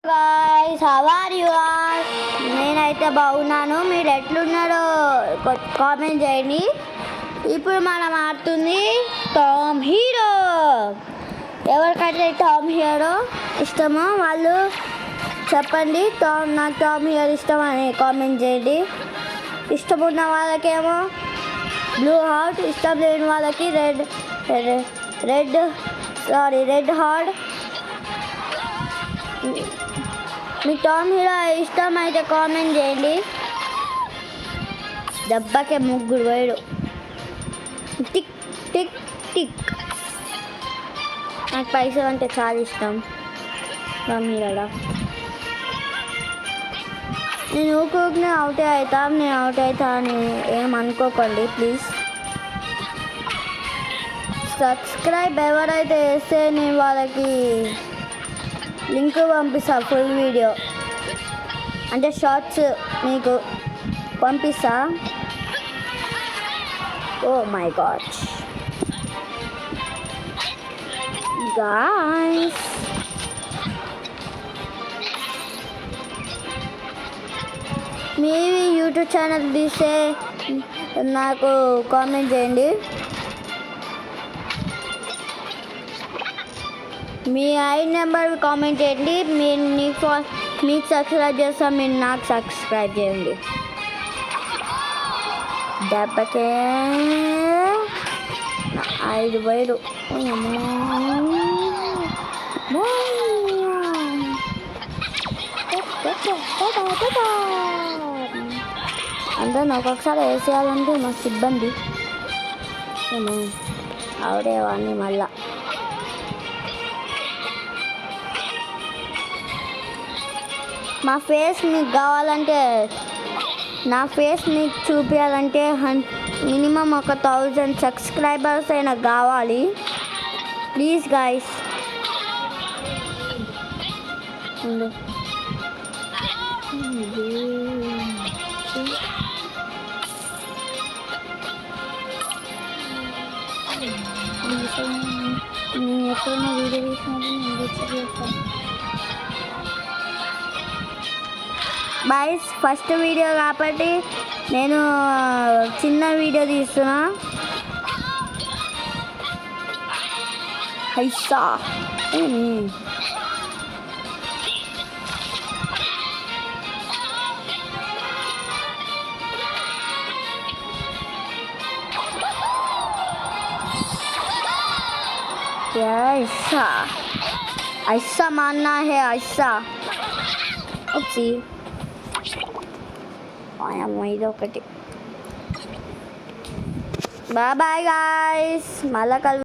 Guys how are you all? నేనైతే బాగున్నాను. మీరు ఎట్లున్నారో కామెంట్ చేయండి. ఇప్పుడు మనం ఆడుతుంది టామ్ హీరో. ఎవరికైతే టామ్ హీరో ఇష్టమో వాళ్ళు చెప్పండి. నాకు టామ్ హీరో ఇష్టం అని కామెంట్ చేయండి. ఇష్టం ఉన్న వాళ్ళకేమో బ్లూ హార్ట్, ఇష్టం లేని వాళ్ళకి రెడ్ హార్ట్. మీ టామ్ హీరో ఇష్టం అయితే కామెంట్ చేయండి. దెబ్బకే ముగ్గురు వేడు. Tick tick tick. నాకు పైసలు అంటే చాలా ఇష్టం. టామ్ హీరోలో నేను ఊరుకునే అవుట్ అవుతా అని ఏమనుకోకండి ప్లీజ్. సబ్స్క్రైబ్ ఎవరైతే చేస్తే నేను వాళ్ళకి లింక్ పంపిస్తా. ఫుల్ వీడియో అంటే షార్ట్స్ మీకు పంపిస్తా. ఓ మై గాడ్ గాయ్స్, మీరు యూట్యూబ్ ఛానల్ తీస్తే నాకు కామెంట్ చేయండి. మీ ఐడి నెంబర్ కామెంట్ చేయండి. మీకు సబ్స్క్రైబ్ చేస్తాం, మీరు నాకు సబ్స్క్రైబ్ చేయండి. దెబ్బకే 5 వేలు. అందరూ ఒక్కొక్కసారి వేసేయాలంటే మస్తు ఇబ్బంది. ఆవిడేవాడిని మళ్ళా మా ఫేస్ మీకు కావాలంటే, నా ఫేస్ మీకు చూపించాలంటే మినిమం 1000 సబ్స్క్రైబర్స్ అయినా కావాలి ప్లీజ్ గాయస్. నేను ఎప్పుడైనా వీడియో తీసినప్పుడు బాయ్స్ ఫస్ట్ వీడియో కాబట్టి నేను చిన్న వీడియో తీస్తున్నా. హైసా ऐसा ऐसा मानना है ऐसा. ओप्सी ఇది ఒకటి. బాయ్ బాయ్ గాయ్స్, మళ్ళా కలు.